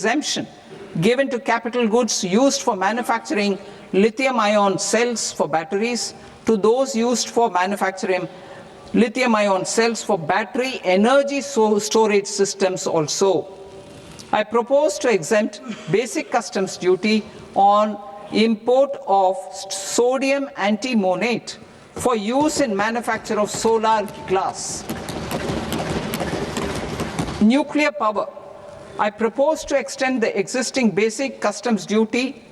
exemption given to capital goods used for manufacturing lithium-ion cells for batteries to those used for manufacturing lithium-ion cells for battery energy storage systems also. I propose to exempt basic customs duty on import of sodium antimonate for use in manufacture of solar glass. Nuclear power. I propose to extend the existing basic customs duty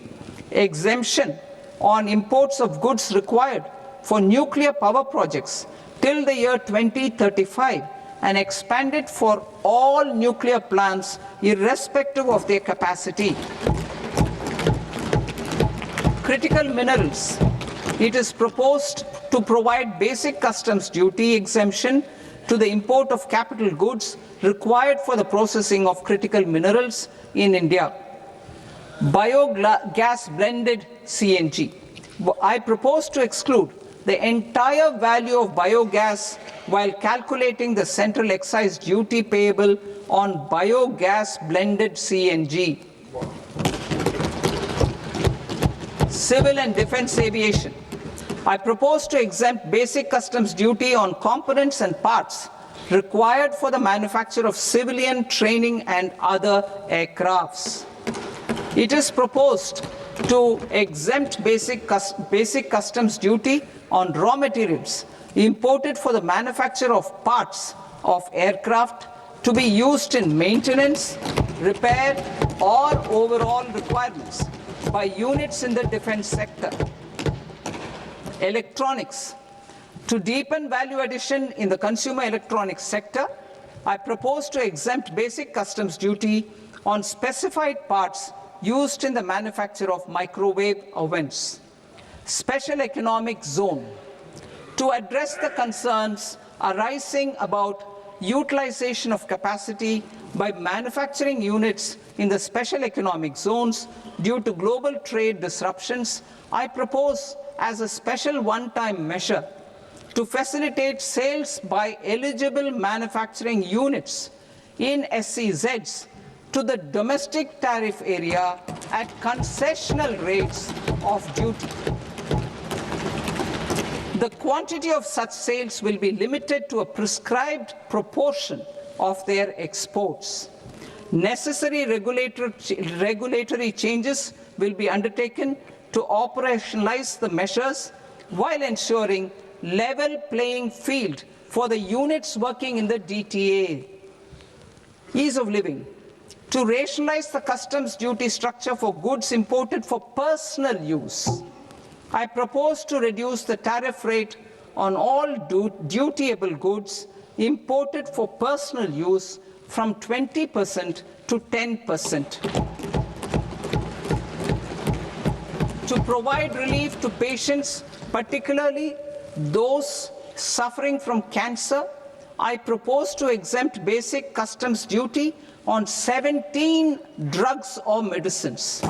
exemption on imports of goods required for nuclear power projects till the year 2035 and expand it for all nuclear plants irrespective of their capacity. Critical minerals. It is proposed to provide basic customs duty exemption to the import of capital goods required for the processing of critical minerals in India. Biogas blended CNG. I propose to exclude the entire value of biogas while calculating the central excise duty payable on biogas blended CNG. Civil and defense aviation. I propose to exempt basic customs duty on components and parts required for the manufacture of civilian training and other aircrafts. It is proposed to exempt basic customs duty on raw materials imported for the manufacture of parts of aircraft to be used in maintenance, repair, or overall requirements by units in the defense sector. Electronics. To deepen value addition in the consumer electronics sector, I propose to exempt basic customs duty on specified parts used in the manufacture of microwave ovens. Special economic zone. To address the concerns arising about utilization of capacity by manufacturing units in the special economic zones due to global trade disruptions, I propose as a special one-time measure to facilitate sales by eligible manufacturing units in SEZs to the domestic tariff area at concessional rates of duty. The quantity of such sales will be limited to a prescribed proportion of their exports. Necessary regulatory changes will be undertaken to operationalize the measures while ensuring level playing field for the units working in the DTA. Ease of living. To rationalize the customs duty structure for goods imported for personal use, I propose to reduce the tariff rate on all dutiable goods imported for personal use from 20% to 10%. To provide relief to patients, particularly those suffering from cancer, I propose to exempt basic customs duty on 17 drugs or medicines.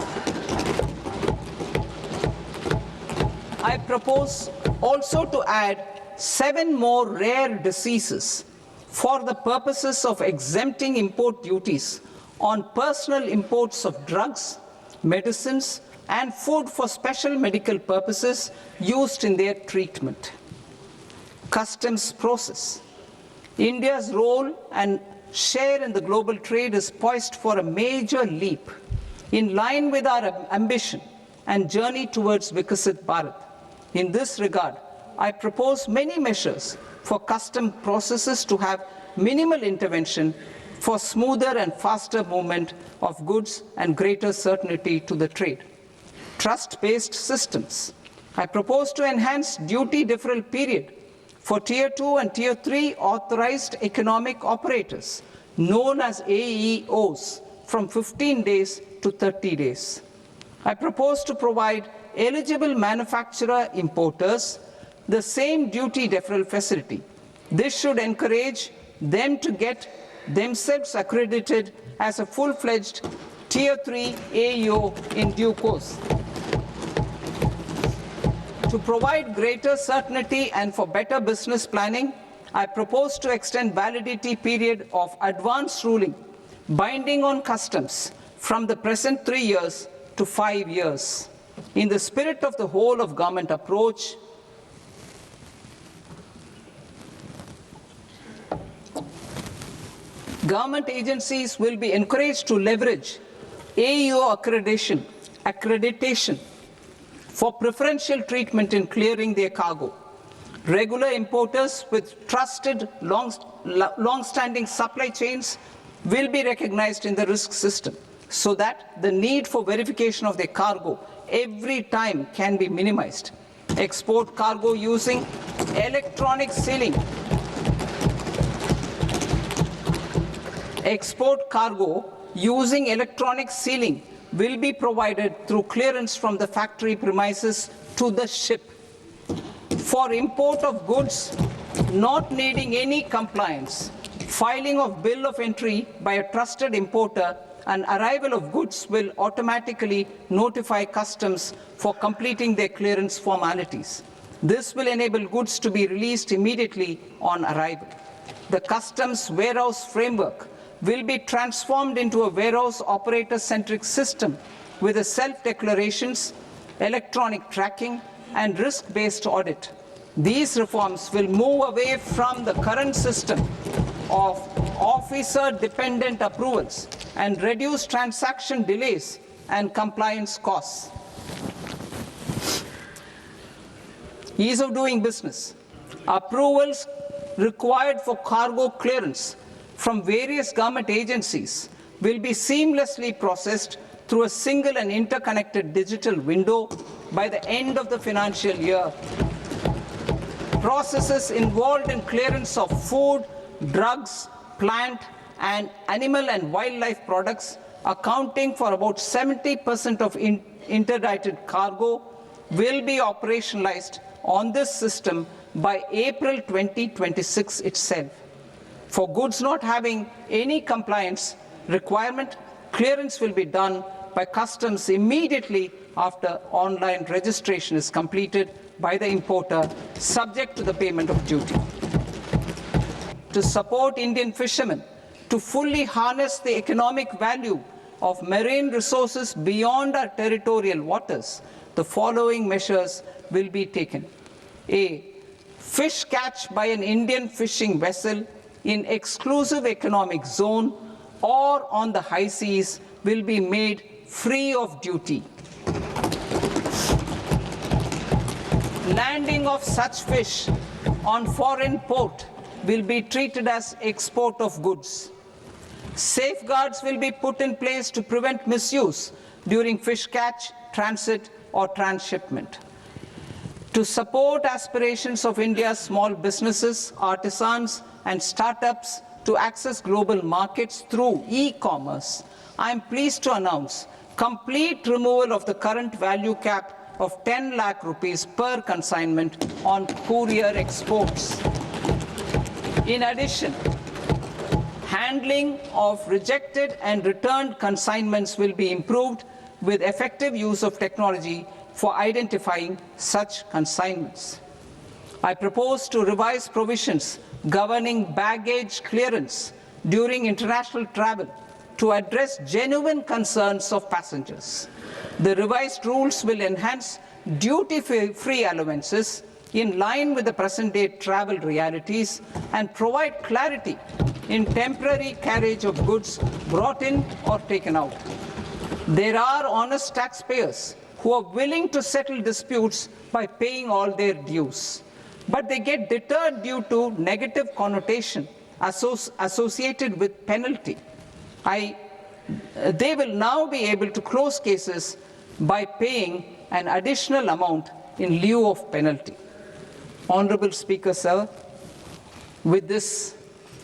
I propose also to add 7 more rare diseases for the purposes of exempting import duties on personal imports of drugs, medicines, and food for special medical purposes used in their treatment. Customs process. India's role and share in the global trade is poised for a major leap in line with our ambition and journey towards Vikasit Bharat. In this regard, I propose many measures for custom processes to have minimal intervention for smoother and faster movement of goods and greater certainty to the trade. Trust-based systems. I propose to enhance duty deferral period for Tier 2 and Tier 3 authorized economic operators, known as AEOs, from 15 days to 30 days. I propose to provide eligible manufacturer importers the same duty deferral facility. This should encourage them to get themselves accredited as a full-fledged Tier 3 AEO in due course. To provide greater certainty and for better business planning, I propose to extend validity period of advance ruling binding on customs from the present 3 years to 5 years. In the spirit of the whole of government approach, government agencies will be encouraged to leverage AEO accreditation for preferential treatment in clearing their cargo. Regular importers with trusted long-standing supply chains will be recognized in the risk system so that the need for verification of their cargo every time can be minimized. Export cargo using electronic sealing. Export cargo using electronic sealing will be provided through clearance from the factory premises to the ship. For import of goods not needing any compliance, filing of bill of entry by a trusted importer and arrival of goods will automatically notify customs for completing their clearance formalities. This will enable goods to be released immediately on arrival. The customs warehouse framework will be transformed into a warehouse operator-centric system with a self-declarations, electronic tracking, and risk-based audit. These reforms will move away from the current system of officer-dependent approvals and reduce transaction delays and compliance costs. Ease of doing business. Approvals required for cargo clearance from various government agencies will be seamlessly processed through a single and interconnected digital window by the end of the financial year. Processes involved in clearance of food, drugs, plant, and animal and wildlife products, accounting for about 70% of interdicted cargo, will be operationalized on this system by April 2026 itself. For goods not having any compliance requirement, clearance will be done by customs immediately after online registration is completed by the importer, subject to the payment of duty. To support Indian fishermen to fully harness the economic value of marine resources beyond our territorial waters, the following measures will be taken. A. Fish catch by an Indian fishing vessel in exclusive economic zone or on the high seas will be made free of duty. Landing of such fish on foreign port will be treated as export of goods. Safeguards will be put in place to prevent misuse during fish catch, transit, or transshipment. To support aspirations of India's small businesses, artisans, and startups to access global markets through e-commerce, I am pleased to announce complete removal of the current value cap of 10 lakh rupees per consignment on courier exports. In addition, handling of rejected and returned consignments will be improved with effective use of technology for identifying such consignments. I propose to revise provisions governing baggage clearance during international travel to address genuine concerns of passengers. The revised rules will enhance duty-free allowances in line with the present-day travel realities and provide clarity in temporary carriage of goods brought in or taken out. There are honest taxpayers who are willing to settle disputes by paying all their dues, but they get deterred due to negative connotation associated with penalty. They will now be able to close cases by paying an additional amount in lieu of penalty. Honorable Speaker, sir, with this,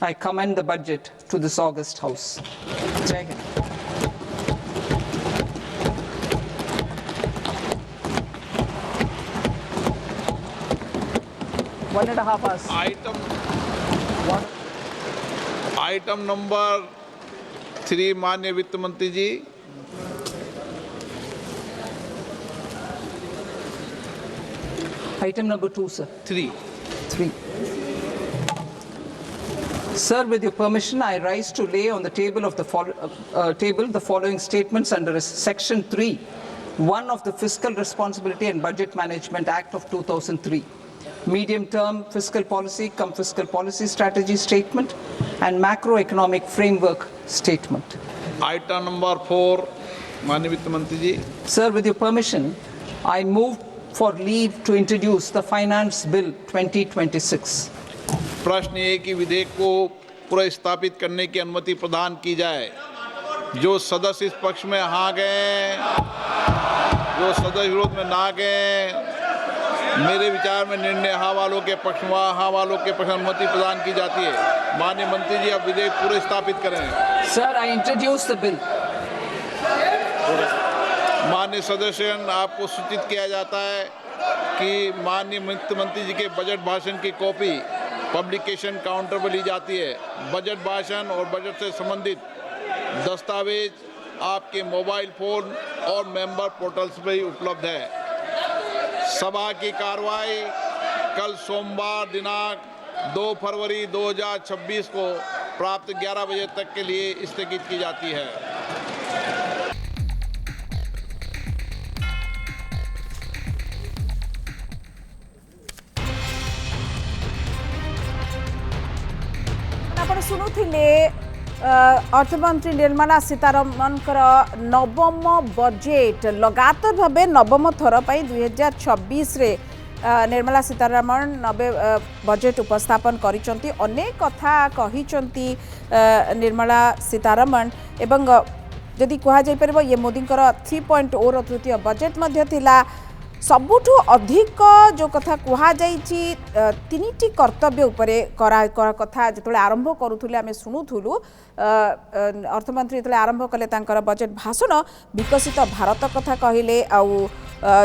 I commend the budget to this august House. Jai Hind. One and a half hours. Item number 3, माननीय वित्त मंत्री जी. Item number 2, sir. 3. Sir, with your permission, I rise to lay on the table of the table the following statements under Section 3, 1 of the Fiscal Responsibility and Budget Management Act of 2003. Medium-term fiscal policy cum fiscal policy strategy statement and macroeconomic framework statement. Item number 4, माननीय वित्त मंत्री जी. Sir, with your permission, I move for leave to introduce the Finance Bill 2026. प्रश्न ये कि विधेयक को पुनर्स्थापित करने की अनुमति प्रदान की जाए. जो सदस्य इस पक्ष में हाँ गए, जो सदस्य विरोध में ना गए, मेरे विचार में निर्णय हाँ वालों के पक्ष में, हाँ वालों के पक्ष में अनुमति प्रदान की जाती है. माननीय मंत्री जी, अब विधेयक पूरे स्थापित करें. Sir, I introduce the bill. माननीय सदस्यगण, आपको सूचित किया जाता है कि माननीय वित्त मंत्री जी के बजट भाषण की कॉपी पब्लिकेशन काउंटर पर ली जाती है. बजट भाषण और बजट से संबंधित दस्तावेज आपके मोबाइल फोन और मेंबर पोर्टल्स पर ही उपलब्ध है. सभा की कार्रवाई कल सोमवार दिनांक 2 फरवरी 2026 को प्राप्त 11 बजे तक के लिए स्थगित की जाती है. आपण शुणुले अर्थमंत्री निर्मला सीतारमण नवम बजेट लगातार भाव नवम थर 2026 रे निर्मला सीतारमण नवे बजेट उपस्थापन करिसंती. अनेक कथा कहिसंती निर्मला सीतारमण एवं जदि कहा जाय परबो ये मोदींकर 3.0 रो तृतीय बजेट मध्य थिला. सबुठु अधिक जो कथा कहा जाइछि तीनिटी कर्तव्य उपरे कथा जेतले आरंभ करूथुले आमे शुणुथुलु. अर्थमंत्री जेतले आरंभ कले तांकर बजेट भाषण विकसित भारत कथा कहिले. आउ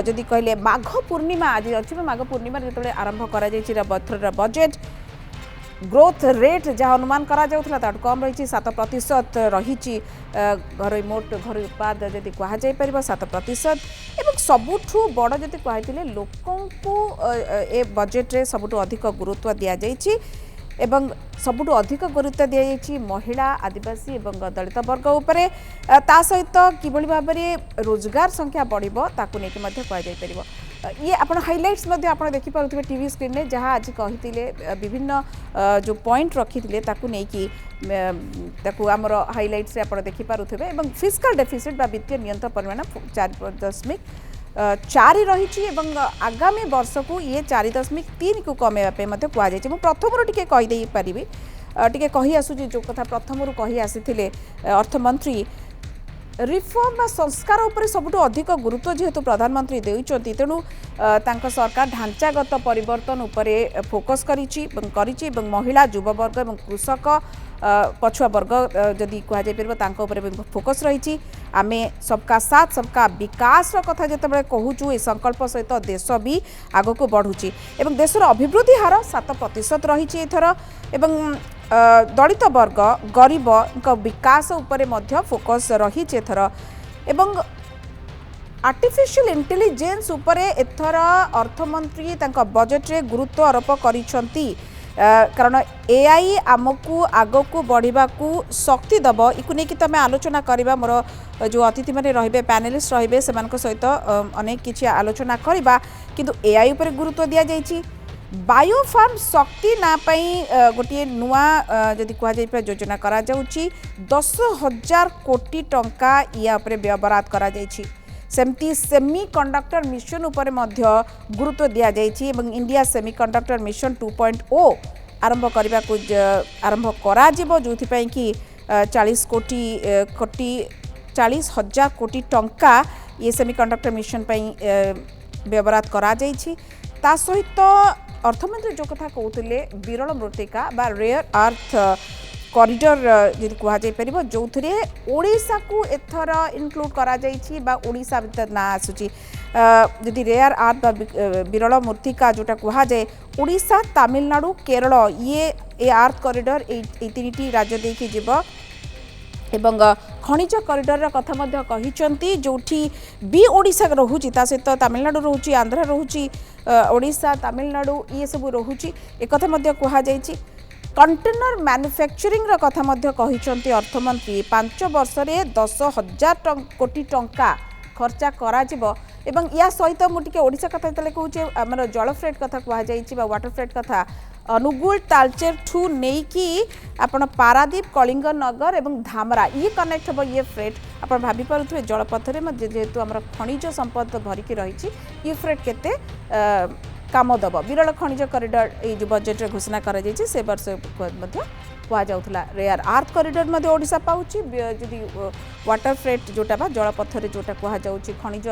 जदि कहले माघ पूर्णिमा आज अछि, माघ पूर्णिमा जेतले आरंभ करा जाइछि बजेट ग्रोथ रेट जहाँ अनुमान करा जाउथला ताट कम रही 7% रही. घर मोट घर उत्पाद जदि कह जाय परिबा 7% एवं सबुठु बड़ जदि कहथिले लोकंकु ए बजेट रे सबुठु अधिक गुरुत्व दिया जाइछि एवं सबुठु अधिक गुरुत्व दिया जाइछि महिला आदिवासी एवं दलित वर्ग उपरे. ता सहित किभଳି भाबरे रोजगार संख्या बढ़िबो ताकु नेकि मध्ये कह जाय परिबो. ये आपण हाइलाइट्स मध्ये आपण देखि पारुथिबे टीवी स्क्रीन ने जहाँ आज कहिथिले विभिन्न जो पॉइंट रखिथिले ताकु नेकि ताकु हमर हाइलाइट्स रे आपण देखि पारुथिबे. एवं फिस्कल डेफिसिट बा वित्तीय नियंत्रण परिमाण 4.4 रही एवं आगामी वर्ष को ये 4.3 को कमेवा पे मते कह जाय. प्रथम टिके कहि देई परिबी टिके कहि आसु जो कथा प्रथम कहि आसीथिले अर्थमंत्री रिफॉर्म बा संस्कार उपरे सबुठु अधिक गुरुत्व जेहेतु प्रधानमंत्री देउचंती तेणु तांका सरकार ढांचागत परिवर्तन उपरे फोकस करिछि महिला युववर्ग एवं कृषक पछुआ वर्ग जदि कह जाय परबो तांका उपरे फोकस रही. आमे सबका साथ सबका विकास कथा जेतेबेले कहूचु ए संकल्प सहित देश भी आगो को बढ़ुछि एवं देशर अभिवृद्धि हार 7% रही एथर एवं दलित वर्ग गरीब विकास उपरे मध्य फोकस रही एथर एवं आर्टिफिशियल इंटेलिजेंस उपरे एथर अर्थमंत्री तांका बजेट रे गुरुत्व आरोप करिसंती. कारण एआई आमको आगो को बढ़िबा को शक्ति दब इकु नेकि तमे आलोचना करबा. मोर जो अतिथि माने रहिबे पैनलिस्ट रहिबे सेमानक सहित अनेक किछि आलोचना करबा किंतु एआई उपरे गुरुत्व दिया जाइछि. बायोफार्म शक्ति ना पई गोटे नुआ जदि कह जाय योजना करा जाउछि 10,000 कोटी टंका या उपरे व्यवहार करा जाइछि. सेमती सेमीकंडक्टर मिशन उपरे मध्य गुरुत्व दिया जाइछि एवं इंडिया सेमीकंडक्टर मिशन 2.0 आरंभ करबा को आरंभ करा जिवो जोथि पई कि 40,000 कोटी टंका ये सेमीकंडक्टर मिशन पई व्यवहार करा जाइछि. ता सहित अर्थमंत्री जो कथा कहते विरल मृत्तिका बा रेयर अर्थ कॉरिडोर जदि कह जाय परिबो जो थरे ओडिशा को एथर इंक्लूड करा जाइछि बा ओडिशा भीतर ना आसुची. जदि रेयर अर्थ बा विरल मृत्तिका जोटा कह जाए ओडिशा तमिलनाडु केरल ये अर्थ कॉरिडोर ए तीनिटी राज्य देकी जीव एवं खनिज कॉरिडोर कथा मध्य कहिसंती जोठी बी ओडिशा रहुची ता सहित तमिलनाडु रहुची आंध्र रहुची ओडिशा तमिलनाडु ये सब रहुची एक कथा मध्य कह जाइछि. कंटेनर मैन्युफैक्चरिंग रो कथा मध्य कहिसंती अर्थमंत्री 5 वर्ष रे 10,000 कोटी टंका खर्चा करा जिवो एवं या सहित मुटिके ओडिशा कथा तले कहूचे हमर जल फ्रेट कथा कहा जाईची बा वाटर फ्रेट कथा अनुगुल तालचेर ठू नेकी आपण पारादीप कलिंग नगर एवं धामरा ये कनेक्ट हम ये फ्रेट आप भाभी पारे जलपथरे जेहेतु आम खनिज संपद भरिकी रही ये फ्रेट केते काम दब विरल खनिज करिडोर ये जो बजेट घोषणा कर से वर्ष कहला रेयर आर्थ करिडोर ओडिशा पाउची जदि वाटर फ्रेट जोटा बा जलपथरे जोटा कहु खनिज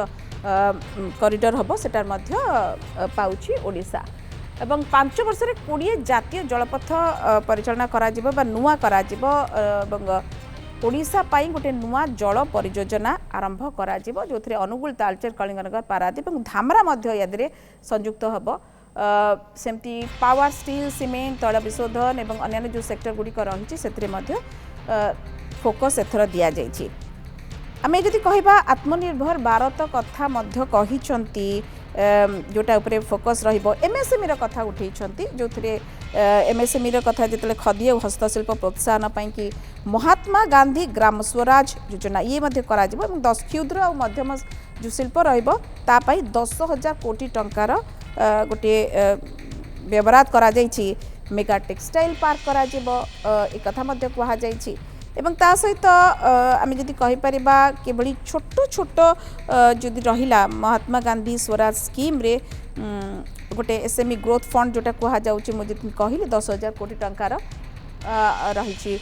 करिडोर हम सेटार पाउची ओडिशा एवं 5 वर्ष 20 जातीय जलपथ परिचालना करा जिवो बा नुआ करा जिवो एवं ओडिशा पाई गोटे नुआ जल परियोजना आरंभ करा जिवो जोथरे अनुगुल तालचेर कलिंगनगर पारादीप एवं धामरा मध्य यादरे संयुक्त हबो सेमती पावर स्टील सीमेंट तैल विशोधन एवं अन्य जो सेक्टर गुड़िक रही से फोकस एथर दिया जाइछि। आमे जदि कहबा आत्मनिर्भर भारत कथा मध्य कहिसंती जोटा उपरे फोकस रहिबो एमएसएमई रो कथा उठैछंती जोथरे एमएसएमई रो कथा जतले खदी और हस्तशिल्प प्रोत्साहन पई कि महात्मा गांधी ग्राम स्वराज योजना ये मध्य करा जिवो एवं 10 क्षुद्र और मध्यम जो शिल्प रहिबो ता पई 10,000 कोटी टंकार गोटे व्यवहार करा जाइछि मेगा टेक्सटाइल पार्क करा जिवो ए कथा मध्य कहा जाइछि एवं ता सहित आम जदि कहीपरिबा केवली छोट छोट जदि रहिला महात्मा गांधी स्वराज स्कीम रे गोटे एसएमई ग्रोथ फंड जोटा कहा जाउछि मु जदि कहली 10,000 कोटी टंकार रही।